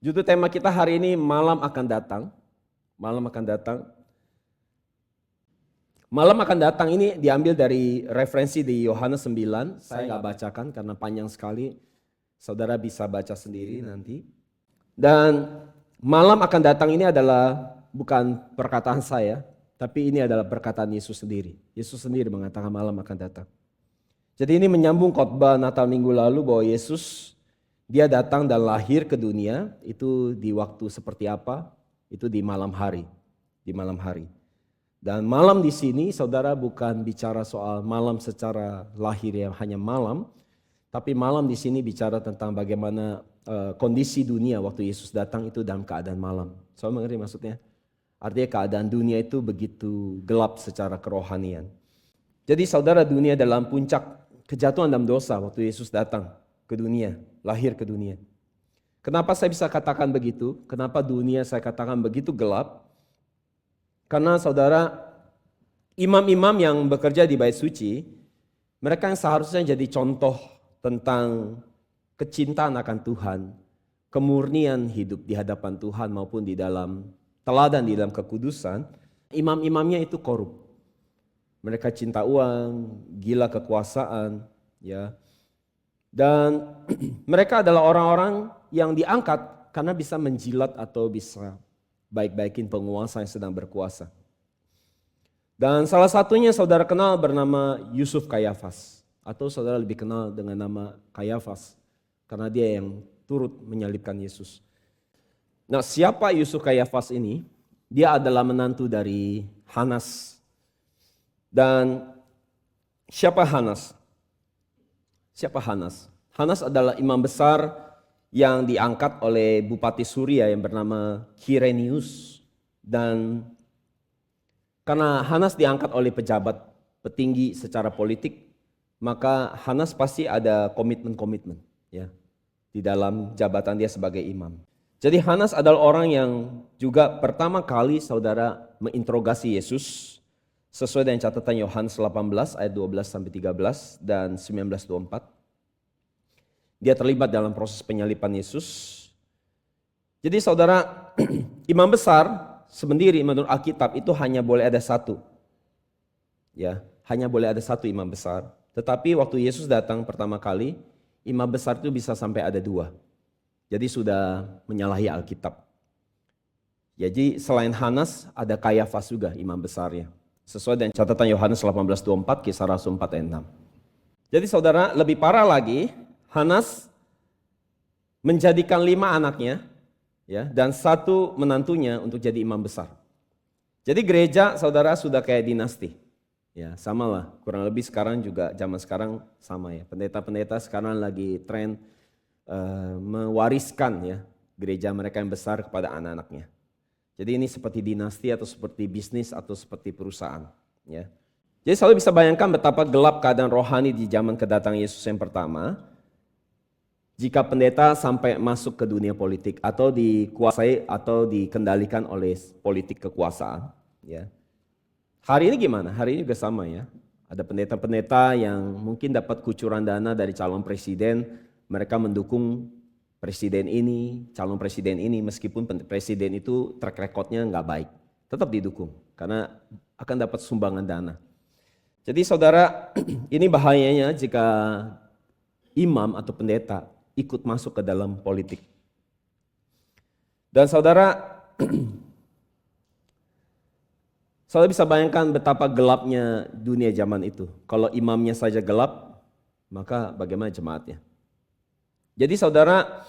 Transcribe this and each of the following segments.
Judul tema kita hari ini malam akan datang. Malam akan datang. Malam akan datang ini diambil dari referensi di Yohanes 9. Saya nggak bacakan karena panjang sekali. Saudara bisa baca sendiri nanti. Dan malam akan datang ini adalah bukan perkataan saya, tapi ini adalah perkataan Yesus sendiri. Yesus sendiri mengatakan malam akan datang. Jadi ini menyambung khotbah Natal minggu lalu bahwa Yesus dia datang dan lahir ke dunia itu di waktu seperti apa? Itu di malam hari. Di malam hari. Dan malam di sini saudara bukan bicara soal malam secara lahir yang hanya malam, tapi malam di sini bicara tentang bagaimana kondisi dunia waktu Yesus datang itu dalam keadaan malam. Saudara mengerti maksudnya? Artinya keadaan dunia itu begitu gelap secara kerohanian. Jadi saudara, dunia dalam puncak kejatuhan dalam dosa waktu Yesus datang ke dunia, lahir ke dunia. Kenapa saya bisa katakan begitu? Kenapa dunia saya katakan begitu gelap? Karena saudara, imam-imam yang bekerja di bait suci, mereka yang seharusnya jadi contoh tentang kecintaan akan Tuhan, kemurnian hidup di hadapan Tuhan maupun di dalam teladan di dalam kekudusan, imam-imamnya itu korup. Mereka cinta uang, gila kekuasaan, ya. Dan mereka adalah orang-orang yang diangkat karena bisa menjilat atau bisa baik-baikin penguasa yang sedang berkuasa. Dan salah satunya saudara kenal bernama Yusuf Kayafas. Atau saudara lebih kenal dengan nama Kayafas. Karena dia yang turut menyalibkan Yesus. Nah, siapa Yusuf Kayafas ini? Dia adalah menantu dari Hanas. Dan siapa Hanas? Siapa Hanas? Hanas adalah imam besar yang diangkat oleh Bupati Suria yang bernama Kirenius. Dan karena Hanas diangkat oleh pejabat petinggi secara politik, maka Hanas pasti ada komitmen-komitmen ya di dalam jabatan dia sebagai imam. Jadi Hanas adalah orang yang juga pertama kali saudara menginterogasi Yesus sesuai dengan catatan Yohanes 18 ayat 12 sampai 13 dan 19-24. Dia terlibat dalam proses penyaliban Yesus. Jadi saudara, imam besar sendiri menurut Alkitab itu hanya boleh ada satu. Ya, hanya boleh ada satu imam besar. Tetapi waktu Yesus datang pertama kali, imam besar itu bisa sampai ada dua. Jadi sudah menyalahi Alkitab. Jadi selain Hanas ada Kayafas juga imam besarnya. Sesuai dengan catatan Yohanes 18:24, Kisah Rasul 4 ayat 6. Jadi saudara, lebih parah lagi, Hanas menjadikan 5 anaknya ya, dan 1 menantunya untuk jadi imam besar. Jadi gereja saudara sudah kayak dinasti. Ya, sama lah, kurang lebih sekarang juga zaman sekarang sama ya. Pendeta-pendeta sekarang lagi tren mewariskan ya gereja mereka yang besar kepada anak-anaknya. Jadi ini seperti dinasti atau seperti bisnis atau seperti perusahaan ya. Jadi selalu bisa bayangkan betapa gelap keadaan rohani di zaman kedatangan Yesus yang pertama. Jika pendeta sampai masuk ke dunia politik atau dikuasai atau dikendalikan oleh politik kekuasaan, ya. Hari ini gimana? Hari ini juga sama ya. Ada pendeta-pendeta yang mungkin dapat kucuran dana dari calon presiden, mereka mendukung presiden ini, calon presiden ini, meskipun presiden itu track recordnya nggak baik, tetap didukung karena akan dapat sumbangan dana. Jadi saudara, ini bahayanya jika imam atau pendeta ikut masuk ke dalam politik. Dan saudara, saudara bisa bayangkan betapa gelapnya dunia zaman itu. Kalau imamnya saja gelap, maka bagaimana jemaatnya? Jadi saudara,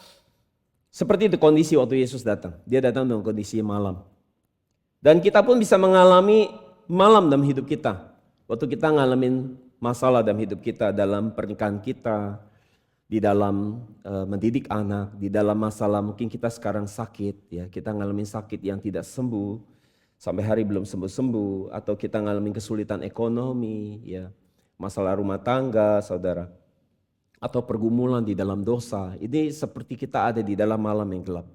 seperti itu kondisi waktu Yesus datang. Dia datang dalam kondisi malam. Dan kita pun bisa mengalami malam dalam hidup kita. Waktu kita ngalamin masalah dalam hidup kita, dalam pernikahan kita, di dalam mendidik anak, di dalam masalah mungkin kita sekarang sakit, ya kita ngalamin sakit yang tidak sembuh, sampai hari belum sembuh-sembuh, atau kita ngalamin kesulitan ekonomi, ya masalah rumah tangga, saudara, atau pergumulan di dalam dosa. Ini seperti kita ada di dalam malam yang gelap.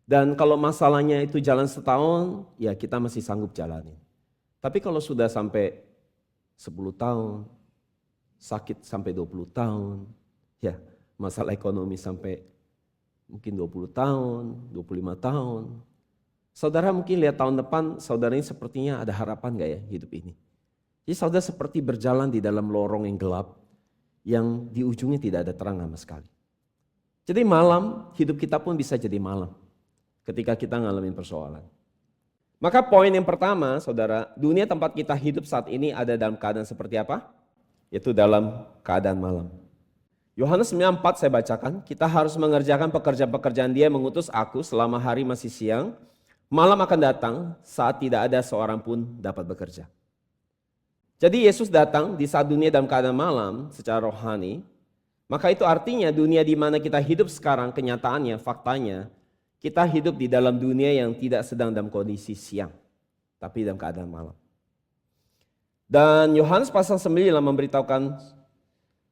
Dan kalau masalahnya itu jalan setahun, ya kita masih sanggup jalanin. Tapi kalau sudah sampai 10 tahun, sakit sampai 20 tahun, ya masalah ekonomi sampai mungkin 20 tahun, 25 tahun. Saudara mungkin lihat tahun depan, saudara ini sepertinya ada harapan gak ya hidup ini? Jadi saudara seperti berjalan di dalam lorong yang gelap, yang di ujungnya tidak ada terang sama sekali. Jadi malam, hidup kita pun bisa jadi malam ketika kita ngalamin persoalan. Maka poin yang pertama, saudara, dunia tempat kita hidup saat ini ada dalam keadaan seperti apa? Yaitu dalam keadaan malam. Yohanes 9:4 saya bacakan, kita harus mengerjakan pekerjaan-pekerjaan Dia yang mengutus aku selama hari masih siang, malam akan datang saat tidak ada seorang pun dapat bekerja. Jadi Yesus datang di saat dunia dalam keadaan malam secara rohani, maka itu artinya dunia di mana kita hidup sekarang, kenyataannya, faktanya, kita hidup di dalam dunia yang tidak sedang dalam kondisi siang, tapi dalam keadaan malam. Dan Yohanes pasal 9 memberitahukan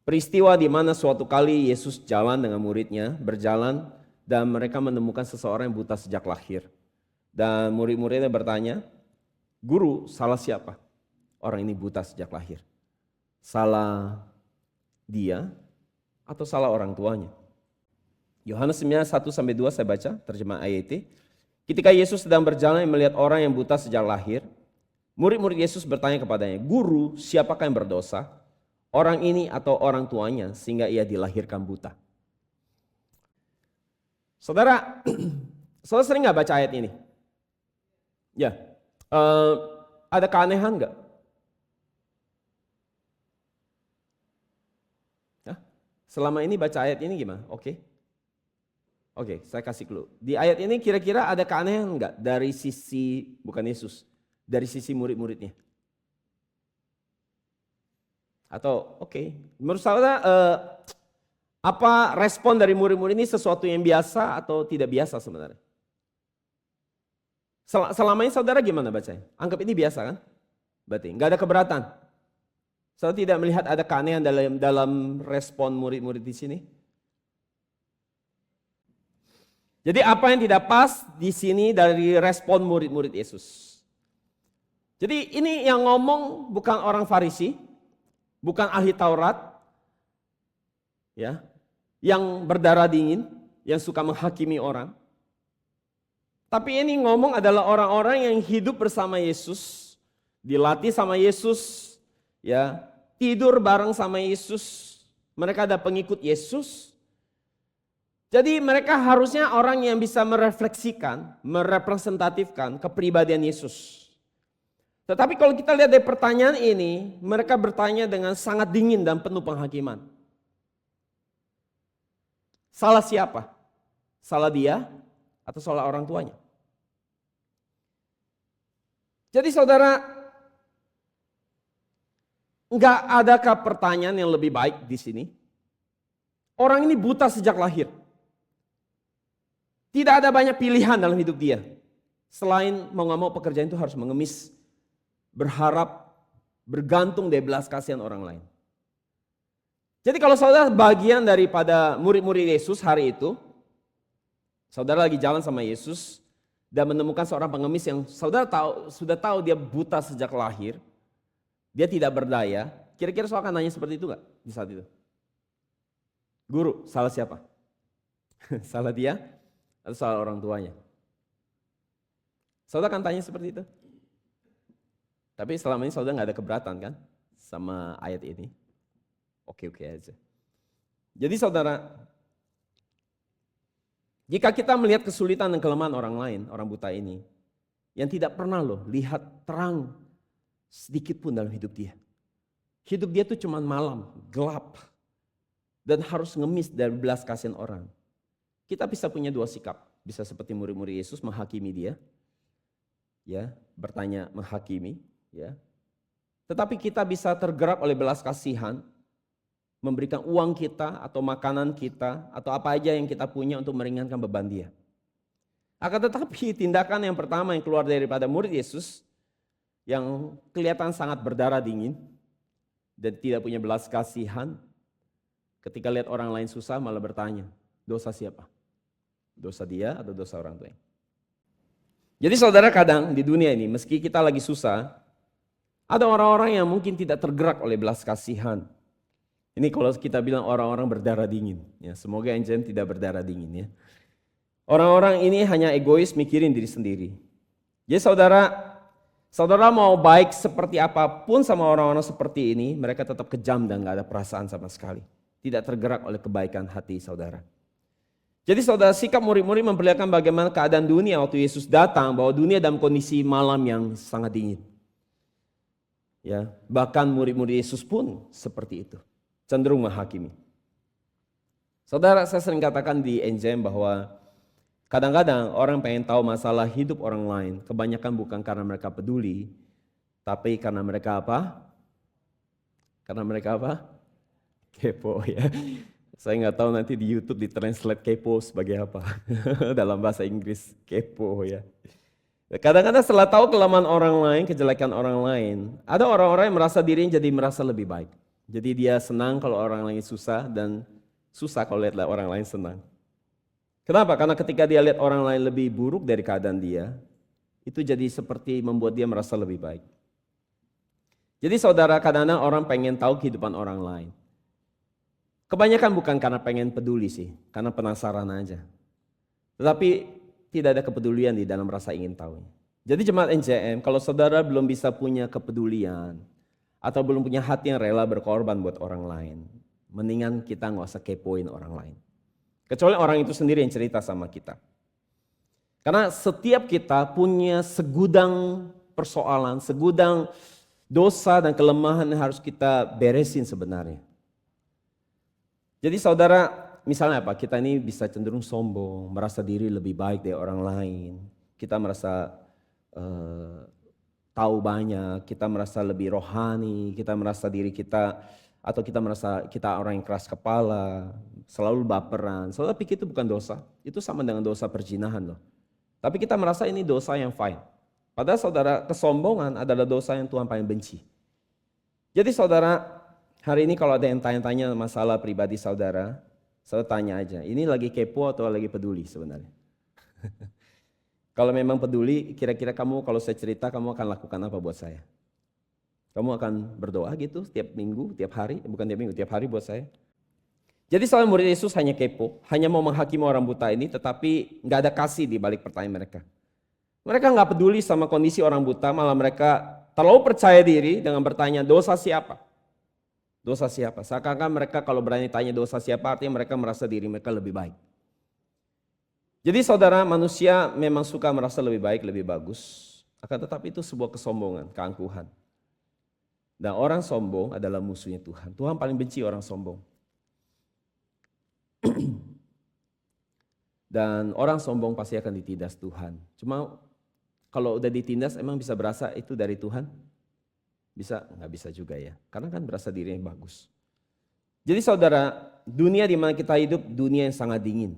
peristiwa di mana suatu kali Yesus jalan dengan muridnya, berjalan dan mereka menemukan seseorang yang buta sejak lahir. Dan murid-muridnya bertanya, "Guru, salah siapa? Orang ini buta sejak lahir. Salah dia atau salah orang tuanya?" Yohanes 9:1-2 saya baca terjemah AYT. Ketika Yesus sedang berjalan melihat orang yang buta sejak lahir, murid-murid Yesus bertanya kepadanya, "Guru, siapakah yang berdosa? Orang ini atau orang tuanya sehingga ia dilahirkan buta?" Saudara, saudara sering gak baca ayat ini? Ya, ada keanehan gak? Selama ini baca ayat ini gimana? Oke, saya kasih clue. Di ayat ini kira-kira ada keanehan enggak dari sisi, bukan Yesus, dari sisi murid-muridnya? Atau menurut saudara apa respon dari murid-murid ini sesuatu yang biasa atau tidak biasa sebenarnya? Selama ini saudara gimana bacanya? Anggap ini biasa kan? Berarti enggak ada keberatan. Saudara tidak melihat ada keanehan dalam respon murid-murid di sini? Jadi apa yang tidak pas di sini dari respon murid-murid Yesus? Jadi ini yang ngomong bukan orang Farisi, bukan ahli Taurat, ya, yang berdarah dingin, yang suka menghakimi orang. Tapi ini ngomong adalah orang-orang yang hidup bersama Yesus, dilatih sama Yesus, ya, tidur bareng sama Yesus. Mereka ada pengikut Yesus. Jadi mereka harusnya orang yang bisa merefleksikan, merepresentatifkan kepribadian Yesus. Tetapi kalau kita lihat dari pertanyaan ini, mereka bertanya dengan sangat dingin dan penuh penghakiman. Salah siapa? Salah dia atau salah orang tuanya? Jadi saudara, enggak adakah pertanyaan yang lebih baik di sini? Orang ini buta sejak lahir. Tidak ada banyak pilihan dalam hidup dia. Selain mau gak mau pekerjaan itu harus mengemis, berharap, bergantung dari belas kasihan orang lain. Jadi kalau saudara bagian daripada murid-murid Yesus hari itu, saudara lagi jalan sama Yesus dan menemukan seorang pengemis yang saudara sudah tahu dia buta sejak lahir, dia tidak berdaya, kira-kira saudara akan nanya seperti itu gak di saat itu? Guru, salah siapa? Salah dia? Atau salah orang tuanya? Saudara akan tanya seperti itu. Tapi selama ini saudara gak ada keberatan kan sama ayat ini. Oke aja. Jadi saudara, jika kita melihat kesulitan dan kelemahan orang lain, orang buta ini, yang tidak pernah lihat terang sedikit pun dalam hidup dia. Hidup dia tuh cuma malam, gelap, dan harus ngemis dari belas kasihan orang. Kita bisa punya dua sikap, bisa seperti murid-murid Yesus menghakimi dia, ya, bertanya menghakimi, ya. Tetapi kita bisa tergerak oleh belas kasihan, memberikan uang kita atau makanan kita atau apa aja yang kita punya untuk meringankan beban dia. Akan tetapi tindakan yang pertama yang keluar daripada murid Yesus yang kelihatan sangat berdarah dingin dan tidak punya belas kasihan, ketika lihat orang lain susah malah bertanya, dosa siapa? Dosa dia atau dosa orang tuanya? Jadi saudara, kadang di dunia ini meski kita lagi susah, ada orang-orang yang mungkin tidak tergerak oleh belas kasihan. Ini kalau kita bilang orang-orang berdarah dingin, ya, semoga Angelin tidak berdarah dingin, ya. Orang-orang ini hanya egois mikirin diri sendiri. Jadi saudara mau baik seperti apapun sama orang-orang seperti ini, mereka tetap kejam dan gak ada perasaan sama sekali. Tidak tergerak oleh kebaikan hati saudara. Jadi saudara, sikap murid-murid memperlihatkan bagaimana keadaan dunia waktu Yesus datang, bahwa dunia dalam kondisi malam yang sangat dingin. Ya, bahkan murid-murid Yesus pun seperti itu, cenderung menghakimi. Saudara, saya sering katakan di NJM bahwa kadang-kadang orang pengen tahu masalah hidup orang lain, kebanyakan bukan karena mereka peduli, tapi karena mereka apa? Karena mereka apa? Kepo ya. Saya nggak tahu nanti di YouTube ditranslate kepo sebagai apa dalam bahasa Inggris, kepo ya. Kadang-kadang setelah tahu kelemahan orang lain, kejelekan orang lain, ada orang-orang yang merasa dirinya jadi merasa lebih baik. Jadi dia senang kalau orang lain susah dan susah kalau lihat orang lain senang. Kenapa? Karena ketika dia lihat orang lain lebih buruk dari keadaan dia, itu jadi seperti membuat dia merasa lebih baik. Jadi saudara, kadang-kadang orang pengen tahu kehidupan orang lain. Kebanyakan bukan karena pengen peduli sih, karena penasaran aja. Tetapi tidak ada kepedulian di dalam rasa ingin tahu. Jadi jemaat NJM, kalau saudara belum bisa punya kepedulian, atau belum punya hati yang rela berkorban buat orang lain, mendingan kita nggak usah kepoin orang lain. Kecuali orang itu sendiri yang cerita sama kita. Karena setiap kita punya segudang persoalan, segudang dosa dan kelemahan yang harus kita beresin sebenarnya. Jadi saudara, misalnya apa? Kita ini bisa cenderung sombong, merasa diri lebih baik dari orang lain. Kita merasa tahu banyak, kita merasa lebih rohani, kita merasa diri kita, atau kita merasa kita orang yang keras kepala, selalu baperan. Saudara pikir itu bukan dosa, itu sama dengan dosa perzinahan loh. Tapi kita merasa ini dosa yang fine. Padahal saudara, kesombongan adalah dosa yang Tuhan paling benci. Jadi saudara, hari ini kalau ada yang tanya-tanya masalah pribadi saudara, saya tanya aja, ini lagi kepo atau lagi peduli sebenarnya? Kalau memang peduli, kira-kira kamu kalau saya cerita, kamu akan lakukan apa buat saya? Kamu akan berdoa gitu tiap minggu, tiap hari, bukan tiap minggu, tiap hari buat saya. Jadi soal murid Yesus hanya kepo, hanya mau menghakimi orang buta ini, tetapi nggak ada kasih di balik pertanyaan mereka. Mereka nggak peduli sama kondisi orang buta, malah mereka terlalu percaya diri dengan bertanya dosa siapa? Dosa siapa? Seakan-akan mereka kalau berani tanya dosa siapa, artinya mereka merasa diri mereka lebih baik. Jadi saudara, manusia memang suka merasa lebih baik, lebih bagus, akan tetapi itu sebuah kesombongan, keangkuhan. Dan orang sombong adalah musuhnya Tuhan. Tuhan paling benci orang sombong. Dan orang sombong pasti akan ditindas Tuhan. Cuma kalau udah ditindas emang bisa berasa itu dari Tuhan? Bisa? Nggak bisa juga ya. Karena kan berasa diri yang bagus. Jadi saudara, dunia di mana kita hidup dunia yang sangat dingin.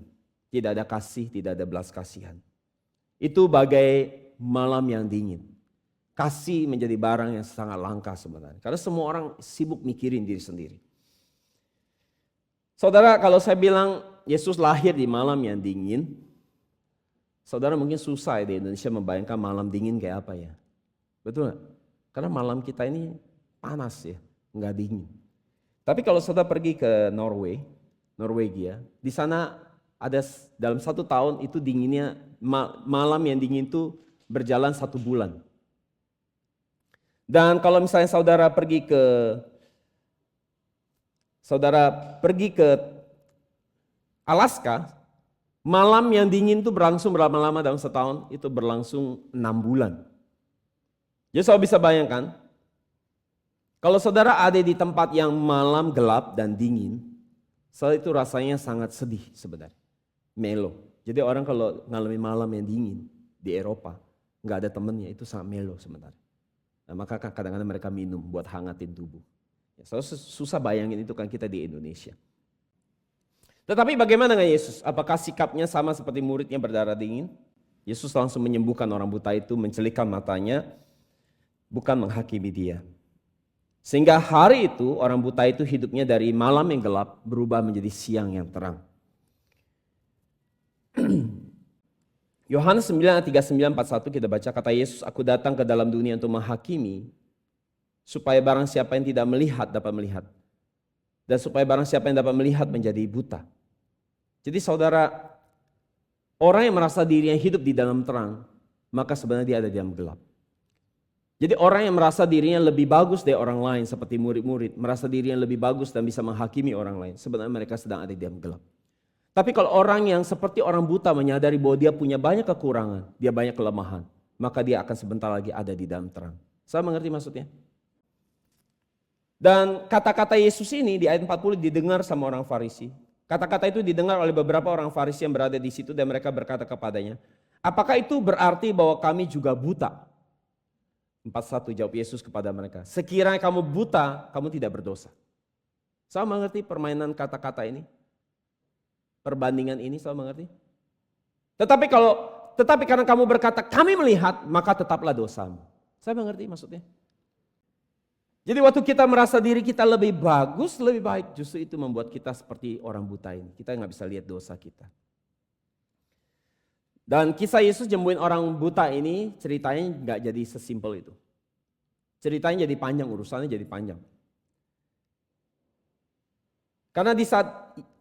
Tidak ada kasih, tidak ada belas kasihan. Itu bagai malam yang dingin. Kasih menjadi barang yang sangat langka sebenarnya. Karena semua orang sibuk mikirin diri sendiri. Saudara, kalau saya bilang Yesus lahir di malam yang dingin, saudara mungkin susah di Indonesia membayangkan malam dingin kayak apa ya. Betul gak? Karena malam kita ini panas ya, nggak dingin. Tapi kalau saudara pergi ke Norwegia, di sana ada dalam 1 tahun itu dinginnya, malam yang dingin itu berjalan 1 bulan. Dan kalau misalnya saudara pergi ke Alaska, malam yang dingin itu berlangsung berapa lama dalam setahun? Itu berlangsung 6 bulan. Jadi saudara bisa bayangkan, kalau saudara ada di tempat yang malam gelap dan dingin, saudara itu rasanya sangat sedih sebenarnya, melo. Jadi orang kalau ngalami malam yang dingin di Eropa, nggak ada temennya, itu sangat melo sebenarnya. Nah, maka kadang-kadang mereka minum buat hangatin tubuh. Ya, susah bayangin itu kan kita di Indonesia. Tetapi bagaimana dengan Yesus? Apakah sikapnya sama seperti muridnya berdarah dingin? Yesus langsung menyembuhkan orang buta itu, mencelikkan matanya, bukan menghakimi dia. Sehingga hari itu orang buta itu hidupnya dari malam yang gelap berubah menjadi siang yang terang. Yohanes 9:39-41 kita baca, kata Yesus, aku datang ke dalam dunia untuk menghakimi, supaya barang siapa yang tidak melihat dapat melihat, dan supaya barang siapa yang dapat melihat menjadi buta. Jadi saudara, orang yang merasa dirinya hidup di dalam terang, maka sebenarnya dia ada di dalam gelap. Jadi orang yang merasa dirinya lebih bagus dari orang lain seperti murid-murid, merasa dirinya lebih bagus dan bisa menghakimi orang lain, sebenarnya mereka sedang ada di dalam gelap. Tapi kalau orang yang seperti orang buta menyadari bahwa dia punya banyak kekurangan, dia banyak kelemahan, maka dia akan sebentar lagi ada di dalam terang. Saya mengerti maksudnya? Dan kata-kata Yesus ini di ayat 40 didengar sama orang Farisi. Kata-kata itu didengar oleh beberapa orang Farisi yang berada di situ dan mereka berkata kepadanya, apakah itu berarti bahwa kami juga buta? 41 jawab Yesus kepada mereka, sekiranya kamu buta, kamu tidak berdosa. Saya mengerti permainan kata-kata ini, perbandingan ini saya mengerti. Tetapi karena kamu berkata kami melihat, maka tetaplah dosamu. Saya mengerti maksudnya. Jadi waktu kita merasa diri kita lebih bagus, lebih baik, justru itu membuat kita seperti orang buta ini. Kita nggak bisa lihat dosa kita. Dan kisah Yesus nyembuhin orang buta ini ceritanya nggak jadi sesimpel itu. Ceritanya jadi panjang, urusannya jadi panjang. Karena di saat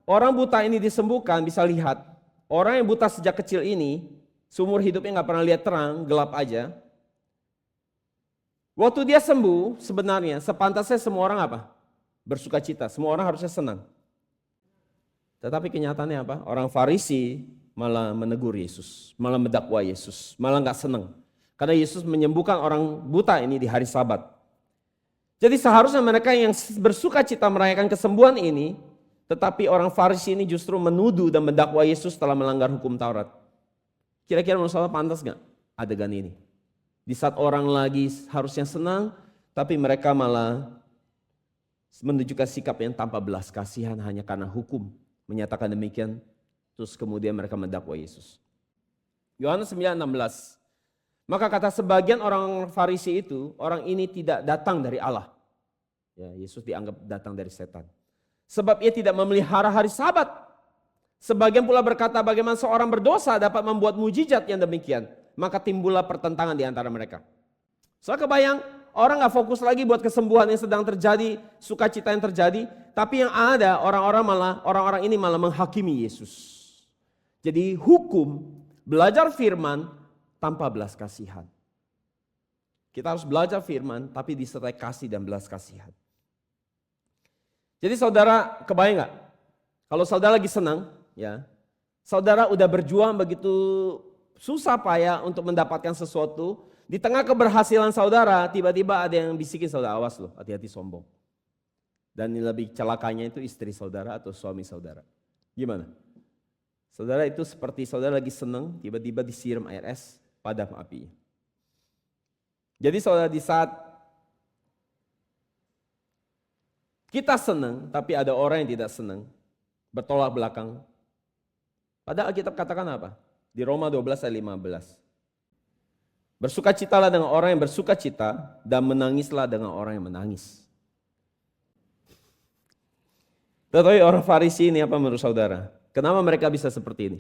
orang buta ini disembuhkan, bisa lihat orang yang buta sejak kecil ini, seumur hidupnya nggak pernah lihat terang, gelap aja. Waktu dia sembuh, sebenarnya sepantasnya semua orang apa? Bersuka cita, semua orang harusnya senang. Tetapi kenyataannya apa? Orang Farisi malah menegur Yesus, malah mendakwa Yesus, malah nggak senang. Karena Yesus menyembuhkan orang buta ini di hari Sabat. Jadi seharusnya mereka yang bersuka cita merayakan kesembuhan ini, tetapi orang Farisi ini justru menuduh dan mendakwa Yesus telah melanggar hukum Taurat. Kira-kira menurut saya pantas nggak adegan ini? Di saat orang lagi harusnya senang, tapi mereka malah menunjukkan sikap yang tanpa belas kasihan hanya karena hukum. Menyatakan demikian, terus kemudian mereka mendakwa Yesus. Yohanes 9:16. Maka kata sebagian orang Farisi itu, orang ini tidak datang dari Allah. Ya, Yesus dianggap datang dari setan. Sebab ia tidak memelihara hari Sabat. Sebagian pula berkata bagaimana seorang berdosa dapat membuat mujizat yang demikian. Maka timbullah pertentangan di antara mereka. Saya kebayang orang gak fokus lagi buat kesembuhan yang sedang terjadi, sukacita yang terjadi. Tapi yang ada orang-orang ini malah menghakimi Yesus. Jadi hukum, belajar firman tanpa belas kasihan. Kita harus belajar firman tapi disertai kasih dan belas kasihan. Jadi saudara kebayang gak? Kalau saudara lagi senang, ya, saudara udah berjuang begitu susah payah untuk mendapatkan sesuatu, di tengah keberhasilan saudara, tiba-tiba ada yang bisikin saudara, awas loh, hati-hati sombong. Dan yang lebih celakanya itu istri saudara atau suami saudara. Gimana? Saudara itu seperti saudara lagi senang, tiba-tiba disiram air es, padam api. Jadi saudara di saat kita senang, tapi ada orang yang tidak senang, bertolak belakang. Padahal Alkitab katakan apa? Di Roma 12 ayat 15. Bersukacitalah dengan orang yang bersukacita dan menangislah dengan orang yang menangis. Tetapi orang Farisi ini apa menurut saudara? Kenapa mereka bisa seperti ini?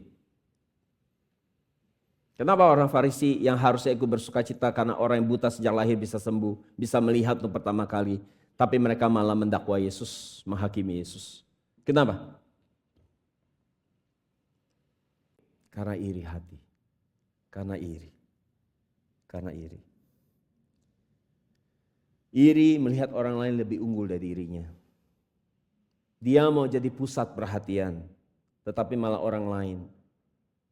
Kenapa orang Farisi yang harusnya ikut bersukacita karena orang yang buta sejak lahir bisa sembuh, bisa melihat untuk pertama kali, tapi mereka malah mendakwa Yesus, menghakimi Yesus. Kenapa? Karena iri hati, karena iri. Iri melihat orang lain lebih unggul dari dirinya. Dia mau jadi pusat perhatian, tetapi malah orang lain.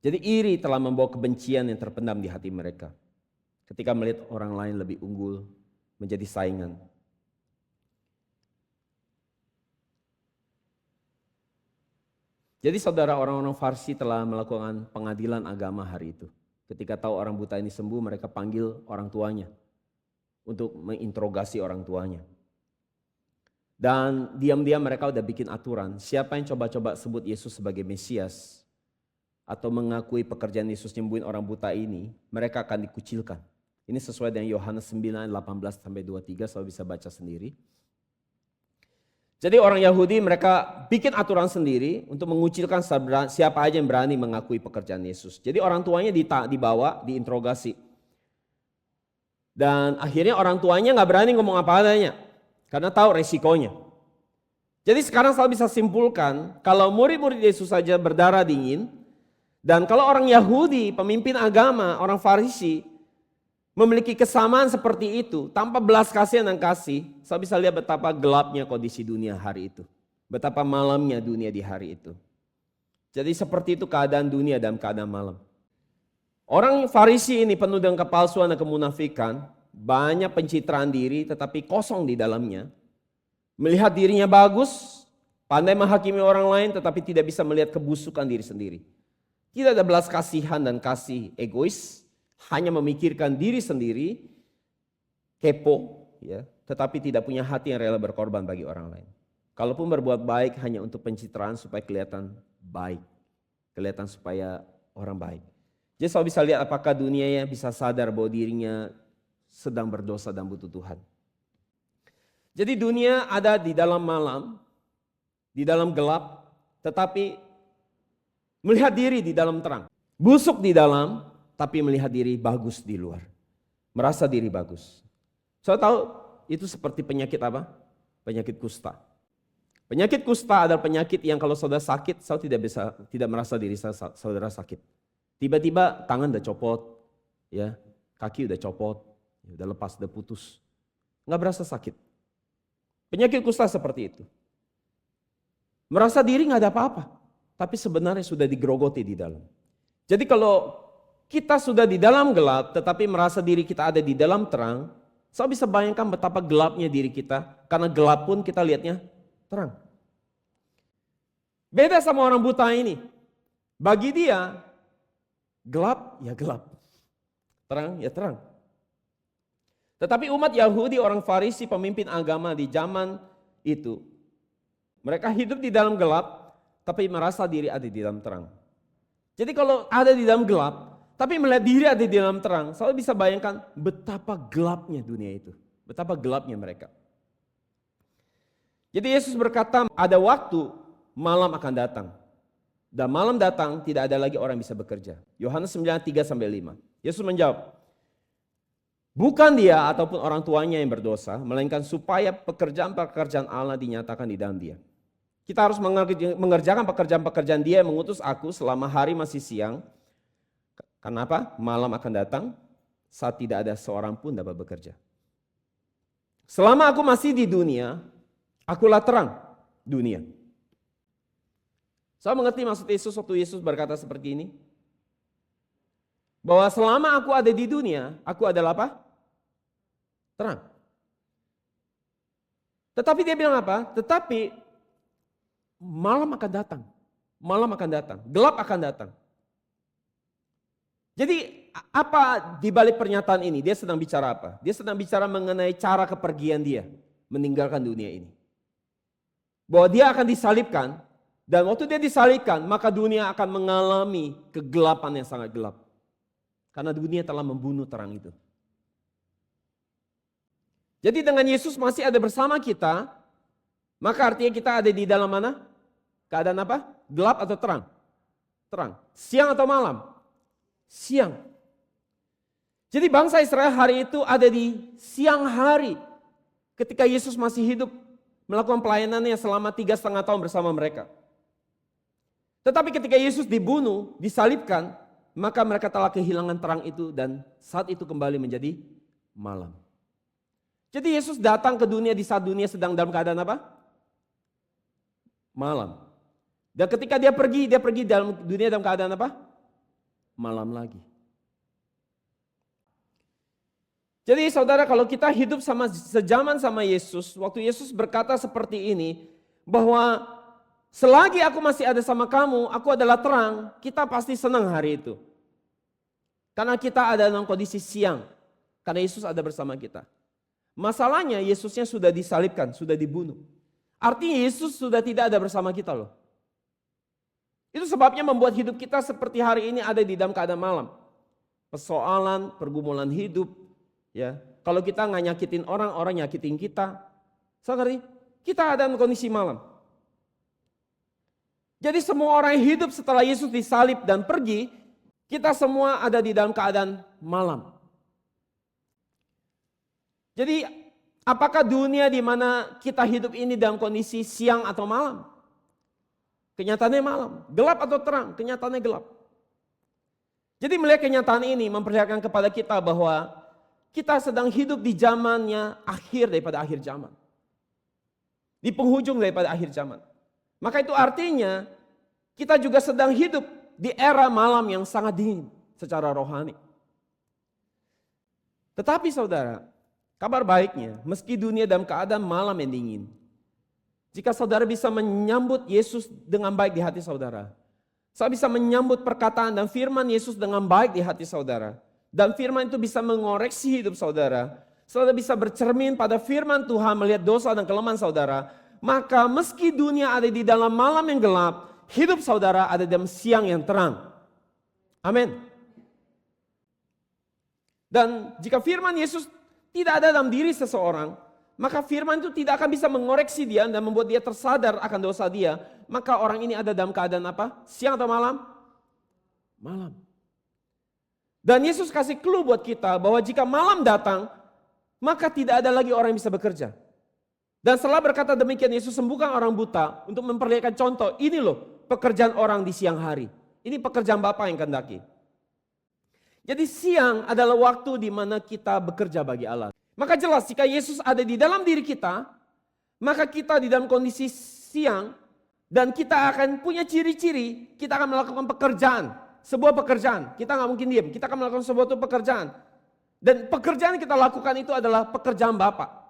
Jadi iri telah membawa kebencian yang terpendam di hati mereka. Ketika melihat orang lain lebih unggul, menjadi saingan. Jadi saudara, orang-orang Farisi telah melakukan pengadilan agama hari itu. Ketika tahu orang buta ini sembuh, mereka panggil orang tuanya untuk menginterogasi orang tuanya. Dan diam-diam mereka udah bikin aturan, siapa yang coba-coba sebut Yesus sebagai Mesias atau mengakui pekerjaan Yesus nyembuhin orang buta ini, mereka akan dikucilkan. Ini sesuai dengan Yohanes 9:18-23, saya bisa baca sendiri. Jadi orang Yahudi mereka bikin aturan sendiri untuk mengucilkan siapa aja yang berani mengakui pekerjaan Yesus. Jadi orang tuanya dibawa, diinterogasi. Dan akhirnya orang tuanya gak berani ngomong apa adanya. Karena tahu resikonya. Jadi sekarang saya bisa simpulkan, kalau murid-murid Yesus saja berdarah dingin, Dan kalau orang Yahudi, pemimpin agama, orang Farisi, memiliki kesamaan seperti itu, tanpa belas kasihan dan kasih, saya bisa lihat betapa gelapnya kondisi dunia hari itu. Betapa malamnya dunia di hari itu. Jadi seperti itu keadaan dunia dalam keadaan malam. Orang Farisi ini penuh dengan kepalsuan dan kemunafikan, banyak pencitraan diri tetapi kosong di dalamnya. Melihat dirinya bagus, pandai menghakimi orang lain tetapi tidak bisa melihat kebusukan diri sendiri. Tidak ada belas kasihan dan kasih, egois, hanya memikirkan diri sendiri, kepo, ya, tetapi tidak punya hati yang rela berkorban bagi orang lain. Kalaupun berbuat baik hanya untuk pencitraan supaya kelihatan baik, kelihatan supaya orang baik. Jadi saya bisa lihat apakah dunianya bisa sadar bahwa dirinya sedang berdosa dan butuh Tuhan. Jadi dunia ada di dalam malam, di dalam gelap, tetapi melihat diri di dalam terang. Busuk di dalam, tapi melihat diri bagus di luar. Merasa diri bagus. Saya tahu itu seperti penyakit apa? Penyakit kusta. Penyakit kusta adalah penyakit yang kalau saudara sakit, saudara tidak merasa diri saudara sakit. Tiba-tiba tangan udah copot, ya, kaki udah copot, udah lepas, udah putus. Nggak berasa sakit. Penyakit kusta seperti itu. Merasa diri nggak ada apa-apa, tapi sebenarnya sudah digerogoti di dalam. Jadi kalau kita sudah di dalam gelap, tetapi merasa diri kita ada di dalam terang, saya bisa bayangkan betapa gelapnya diri kita, karena gelap pun kita lihatnya terang. Beda sama orang buta ini. Bagi dia, gelap ya gelap, terang ya terang. Tetapi umat Yahudi, orang Farisi, pemimpin agama di zaman itu, mereka hidup di dalam gelap, tapi merasa diri ada di dalam terang. Jadi kalau ada di dalam gelap, tapi melihat diri ada di dalam terang, saya bisa bayangkan betapa gelapnya dunia itu, betapa gelapnya mereka. Jadi Yesus berkata, ada waktu malam akan datang. Dan malam datang tidak ada lagi orang yang bisa bekerja. Yohanes 9:3-5. Yesus menjawab, bukan dia ataupun orang tuanya yang berdosa, melainkan supaya pekerjaan-pekerjaan Allah dinyatakan di dalam dia. Kita harus mengerjakan pekerjaan-pekerjaan dia yang mengutus aku selama hari masih siang. Kenapa? Malam akan datang saat tidak ada seorang pun dapat bekerja. Selama aku masih di dunia, akulah terang dunia. Saya mengerti maksud Yesus waktu Yesus berkata seperti ini. Bahwa selama aku ada di dunia, aku adalah apa? Terang. Tetapi dia bilang apa? Tetapi malam akan datang. Malam akan datang. Gelap akan datang. Jadi apa di balik pernyataan ini? Dia sedang bicara apa? Dia sedang bicara mengenai cara kepergian dia meninggalkan dunia ini. Bahwa dia akan disalibkan. Dan waktu dia disalibkan, maka dunia akan mengalami kegelapan yang sangat gelap. Karena dunia telah membunuh terang itu. Jadi dengan Yesus masih ada bersama kita, maka artinya kita ada di dalam mana? Keadaan apa? Gelap atau terang? Terang. Siang atau malam? Siang. Jadi bangsa Israel hari itu ada di siang hari. Ketika Yesus masih hidup, melakukan pelayanannya selama 3,5 tahun bersama mereka. Tetapi ketika Yesus dibunuh, disalibkan, maka mereka telah kehilangan terang itu dan saat itu kembali menjadi malam. Jadi Yesus datang ke dunia di saat dunia sedang dalam keadaan apa? Malam. Dan ketika dia pergi dalam dunia dalam keadaan apa? Malam lagi. Jadi saudara, kalau kita hidup sejaman sama Yesus, waktu Yesus berkata seperti ini, bahwa selagi aku masih ada sama kamu, aku adalah terang, kita pasti senang hari itu. Karena kita ada dalam kondisi siang, karena Yesus ada bersama kita. Masalahnya Yesusnya sudah disalibkan, sudah dibunuh. Artinya Yesus sudah tidak ada bersama kita loh. Itu sebabnya membuat hidup kita seperti hari ini ada di dalam keadaan malam. Persoalan, pergumulan hidup, ya. Kalau kita nggak nyakitin orang, orang nyakitin kita. Saudari, kita ada dalam kondisi malam. Jadi semua orang yang hidup setelah Yesus disalib dan pergi, kita semua ada di dalam keadaan malam. Jadi apakah dunia di mana kita hidup ini dalam kondisi siang atau malam? Kenyataannya malam. Gelap atau terang? Kenyataannya gelap. Jadi melihat kenyataan ini memperlihatkan kepada kita bahwa kita sedang hidup di zamannya akhir daripada akhir zaman. Di penghujung daripada akhir zaman. Maka itu artinya kita juga sedang hidup di era malam yang sangat dingin secara rohani. Tetapi saudara, kabar baiknya meski dunia dalam keadaan malam yang dingin, jika saudara bisa menyambut Yesus dengan baik di hati saudara, saya bisa menyambut perkataan dan firman Yesus dengan baik di hati saudara, dan firman itu bisa mengoreksi hidup saudara, saudara bisa bercermin pada firman Tuhan melihat dosa dan kelemahan saudara, maka meski dunia ada di dalam malam yang gelap, hidup saudara ada dalam siang yang terang. Amin. Dan jika firman Yesus tidak ada dalam diri seseorang, maka firman itu tidak akan bisa mengoreksi dia dan membuat dia tersadar akan dosa dia. Maka orang ini ada dalam keadaan apa? Siang atau malam? Malam. Dan Yesus kasih clue buat kita bahwa jika malam datang, maka tidak ada lagi orang yang bisa bekerja. Dan setelah berkata demikian, Yesus sembuhkan orang buta untuk memperlihatkan contoh. Ini loh pekerjaan orang di siang hari. Ini pekerjaan Bapa yang kehendaki. Jadi siang adalah waktu di mana kita bekerja bagi Allah. Maka jelas jika Yesus ada di dalam diri kita, maka kita di dalam kondisi siang dan kita akan punya ciri-ciri, kita akan melakukan pekerjaan, sebuah pekerjaan. Kita nggak mungkin diam, kita akan melakukan sebuah pekerjaan. Dan pekerjaan yang kita lakukan itu adalah pekerjaan Bapa.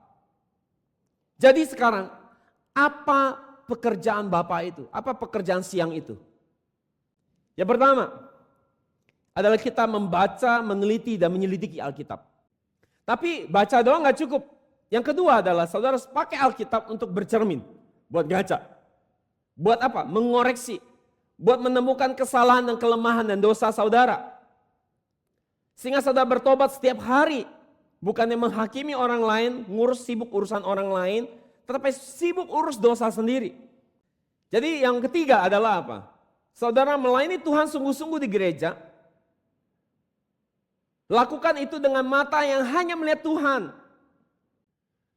Jadi sekarang, apa pekerjaan Bapa itu? Apa pekerjaan siang itu? Yang pertama adalah kita membaca, meneliti dan menyelidiki Alkitab. Tapi baca doang gak cukup. Yang kedua adalah saudara pakai Alkitab untuk bercermin. Buat ngaca. Buat apa? Mengoreksi. Buat menemukan kesalahan dan kelemahan dan dosa saudara. Sehingga saudara bertobat setiap hari. Bukannya menghakimi orang lain, ngurus sibuk urusan orang lain. Tetapi sibuk urus dosa sendiri. Jadi yang ketiga adalah apa? Saudara melayani Tuhan sungguh-sungguh di gereja. Lakukan itu dengan mata yang hanya melihat Tuhan.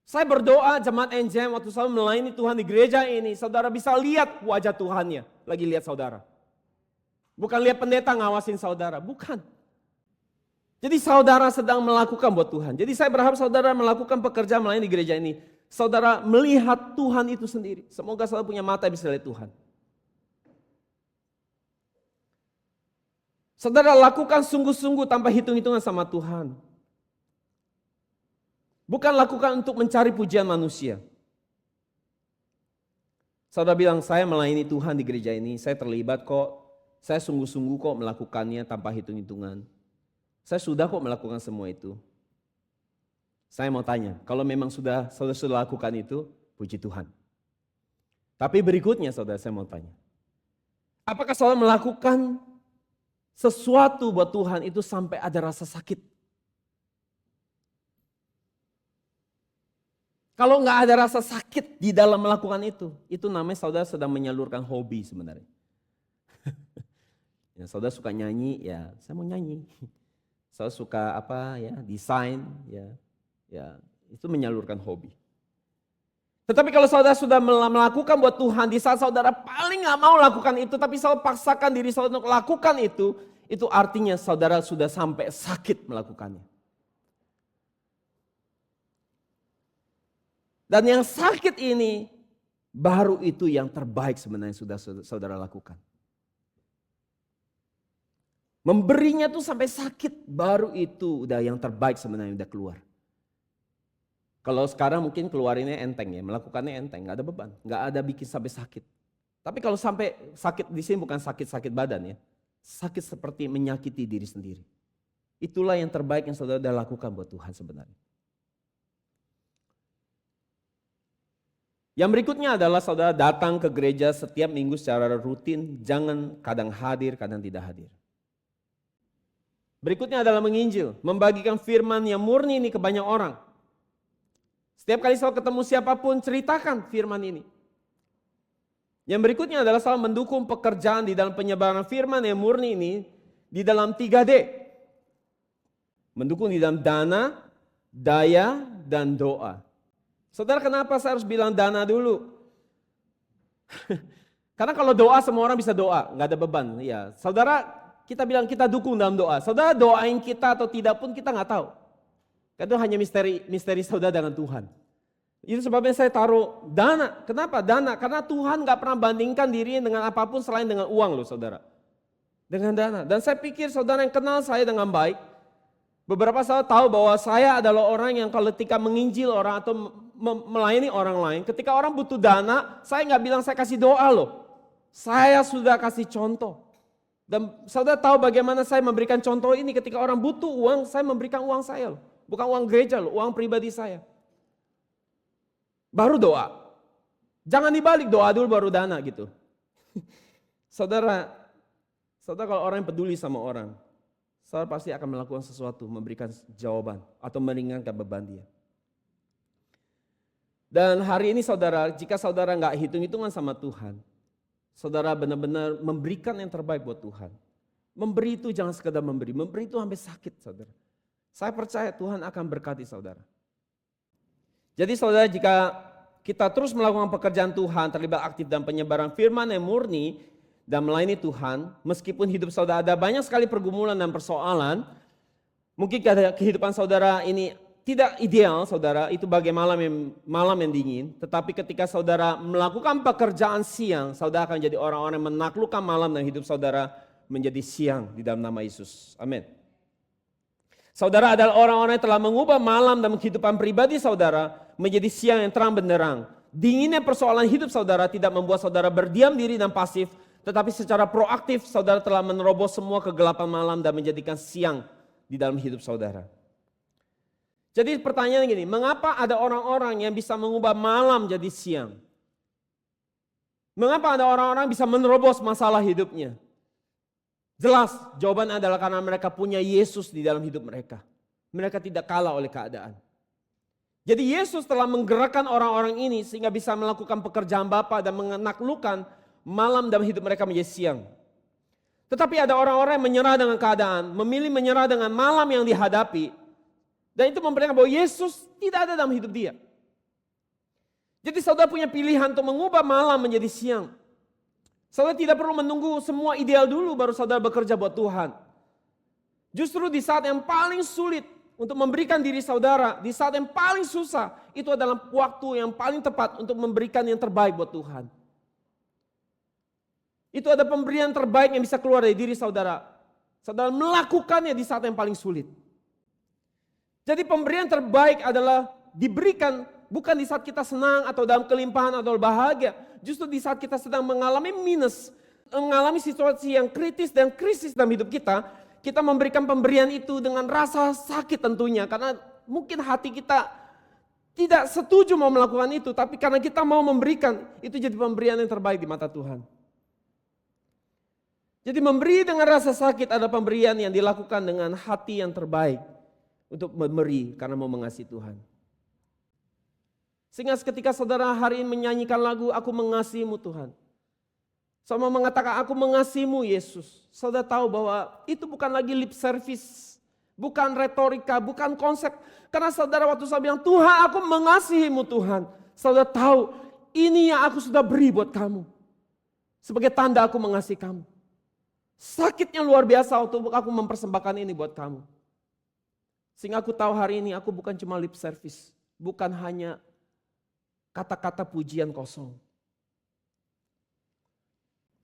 Saya berdoa jemaat NJM waktu saya melayani Tuhan di gereja ini, saudara bisa lihat wajah Tuhannya lagi lihat saudara. Bukan lihat pendeta ngawasin saudara, bukan. Jadi saudara sedang melakukan buat Tuhan. Jadi saya berharap saudara melakukan pekerjaan melayani di gereja ini. Saudara melihat Tuhan itu sendiri. Semoga saudara punya mata yang bisa lihat Tuhan. Saudara lakukan sungguh-sungguh tanpa hitung-hitungan sama Tuhan. Bukan lakukan untuk mencari pujian manusia. Saudara bilang, saya melayani Tuhan di gereja ini, saya terlibat kok. Saya sungguh-sungguh kok melakukannya tanpa hitung-hitungan. Saya sudah kok melakukan semua itu. Saya mau tanya, kalau memang saudara sudah lakukan itu, puji Tuhan. Tapi berikutnya saudara saya mau tanya. Apakah saudara melakukan sesuatu buat Tuhan itu sampai ada rasa sakit? Kalau nggak ada rasa sakit di dalam melakukan itu namanya saudara sedang menyalurkan hobi sebenarnya. Ya, saudara suka nyanyi, ya saya mau nyanyi. Saudara suka apa ya, desain, ya itu menyalurkan hobi. Tetapi kalau saudara sudah melakukan buat Tuhan, di saat saudara paling gak mau lakukan itu, tapi saudara paksakan diri saudara untuk lakukan itu artinya saudara sudah sampai sakit melakukannya. Dan yang sakit ini, baru itu yang terbaik sebenarnya sudah saudara lakukan. Memberinya tuh sampai sakit, baru itu udah yang terbaik sebenarnya udah keluar. Kalau sekarang mungkin keluarinnya enteng ya, melakukannya enteng, nggak ada beban, nggak ada bikin sampai sakit. Tapi kalau sampai sakit di sini bukan sakit-sakit badan ya, sakit seperti menyakiti diri sendiri. Itulah yang terbaik yang saudara sudah lakukan buat Tuhan sebenarnya. Yang berikutnya adalah saudara datang ke gereja setiap minggu secara rutin, jangan kadang hadir, kadang tidak hadir. Berikutnya adalah menginjil, membagikan firman yang murni ini ke banyak orang. Setiap kali saudara ketemu siapapun, ceritakan firman ini. Yang berikutnya adalah saudara mendukung pekerjaan di dalam penyebaran firman yang murni ini di dalam 3D. Mendukung di dalam dana, daya, dan doa. Saudara, kenapa saya harus bilang dana dulu? Karena kalau doa semua orang bisa doa, nggak ada beban. Ya, saudara, kita bilang kita dukung dalam doa. Saudara doain kita atau tidak pun kita nggak tahu. Karena itu hanya misteri saudara dengan Tuhan. Itu sebabnya saya taruh dana. Kenapa dana? Karena Tuhan nggak pernah bandingkan dirinya dengan apapun selain dengan uang loh saudara. Dengan dana. Dan saya pikir saudara yang kenal saya dengan baik, beberapa saudara tahu bahwa saya adalah orang yang kalau ketika menginjil orang atau melayani orang lain, ketika orang butuh dana, saya nggak bilang saya kasih doa loh. Saya sudah kasih contoh. Dan saudara tahu bagaimana saya memberikan contoh ini ketika orang butuh uang, saya memberikan uang saya loh. Bukan uang gereja loh, uang pribadi saya. Baru doa. Jangan dibalik, doa dulu baru dana gitu. Saudara kalau orang yang peduli sama orang, saudara pasti akan melakukan sesuatu, memberikan jawaban atau meringankan beban dia. Dan hari ini saudara, jika saudara nggak hitung-hitungan sama Tuhan, saudara benar-benar memberikan yang terbaik buat Tuhan. Memberi itu jangan sekedar memberi itu sampai sakit saudara. Saya percaya Tuhan akan berkati saudara. Jadi saudara jika kita terus melakukan pekerjaan Tuhan, terlibat aktif dalam penyebaran firman yang murni dan melayani Tuhan, meskipun hidup saudara ada banyak sekali pergumulan dan persoalan, mungkin kehidupan saudara ini tidak ideal saudara, itu bagai malam yang dingin. Tetapi ketika saudara melakukan pekerjaan siang, saudara akan jadi orang-orang yang menaklukkan malam dan hidup saudara menjadi siang di dalam nama Yesus. Amin. Saudara adalah orang-orang yang telah mengubah malam dan kehidupan pribadi saudara menjadi siang yang terang benderang. Dinginnya persoalan hidup saudara tidak membuat saudara berdiam diri dan pasif, tetapi secara proaktif saudara telah menerobos semua kegelapan malam dan menjadikan siang di dalam hidup saudara. Jadi pertanyaan gini, mengapa ada orang-orang yang bisa mengubah malam jadi siang? Mengapa ada orang-orang bisa menerobos masalah hidupnya? Jelas jawabannya adalah karena mereka punya Yesus di dalam hidup mereka. Mereka tidak kalah oleh keadaan. Jadi Yesus telah menggerakkan orang-orang ini sehingga bisa melakukan pekerjaan Bapa dan menaklukkan malam dalam hidup mereka menjadi siang. Tetapi ada orang-orang yang menyerah dengan keadaan, memilih menyerah dengan malam yang dihadapi. Dan itu memperlihatkan bahwa Yesus tidak ada dalam hidup dia. Jadi saudara punya pilihan untuk mengubah malam menjadi siang. Saudara tidak perlu menunggu semua ideal dulu baru saudara bekerja buat Tuhan. Justru di saat yang paling sulit untuk memberikan diri saudara, di saat yang paling susah, itu adalah waktu yang paling tepat untuk memberikan yang terbaik buat Tuhan. Itu ada pemberian terbaik yang bisa keluar dari diri saudara. Saudara melakukannya di saat yang paling sulit. Jadi pemberian terbaik adalah diberikan bukan di saat kita senang atau dalam kelimpahan atau bahagia. Justru di saat kita sedang mengalami minus, mengalami situasi yang kritis dan krisis dalam hidup kita, kita memberikan pemberian itu dengan rasa sakit tentunya. Karena mungkin hati kita tidak setuju mau melakukan itu, tapi karena kita mau memberikan, itu jadi pemberian yang terbaik di mata Tuhan. Jadi memberi dengan rasa sakit adalah pemberian yang dilakukan dengan hati yang terbaik. Untuk memberi karena mau mengasihi Tuhan. Sehingga ketika saudara hari ini menyanyikan lagu Aku Mengasihimu Tuhan. Sama mengatakan aku mengasihimu Yesus. Saudara tahu bahwa itu bukan lagi lip service. Bukan retorika, bukan konsep. Karena saudara waktu saya bilang Tuhan aku mengasihimu Tuhan. Saudara tahu ini yang aku sudah beri buat kamu. Sebagai tanda aku mengasihi kamu. Sakitnya luar biasa waktu aku mempersembahkan ini buat kamu. Sehingga aku tahu hari ini aku bukan cuma lip service. Bukan hanya kata-kata pujian kosong.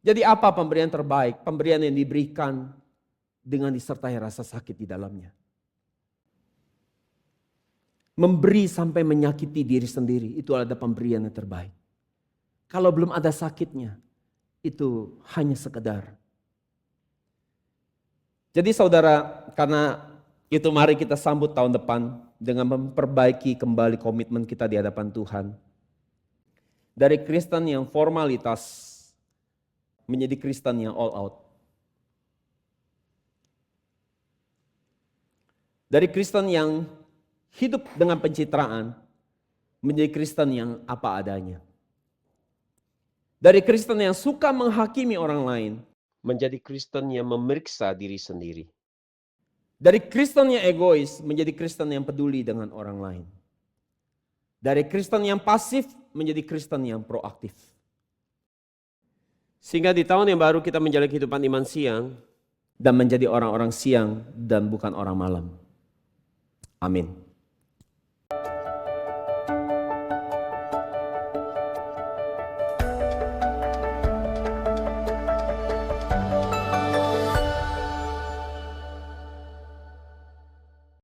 Jadi apa pemberian terbaik? Pemberian yang diberikan dengan disertai rasa sakit di dalamnya. Memberi sampai menyakiti diri sendiri, itu adalah pemberian yang terbaik. Kalau belum ada sakitnya, itu hanya sekedar. Jadi saudara, karena itu mari kita sambut tahun depan dengan memperbaiki kembali komitmen kita di hadapan Tuhan. Dari Kristen yang formalitas menjadi Kristen yang all out. Dari Kristen yang hidup dengan pencitraan menjadi Kristen yang apa adanya. Dari Kristen yang suka menghakimi orang lain menjadi Kristen yang memeriksa diri sendiri. Dari Kristen yang egois menjadi Kristen yang peduli dengan orang lain. Dari Kristen yang pasif menjadi Kristen yang proaktif. Sehingga di tahun yang baru kita menjalani kehidupan iman siang, dan menjadi orang-orang siang dan bukan orang malam. Amin.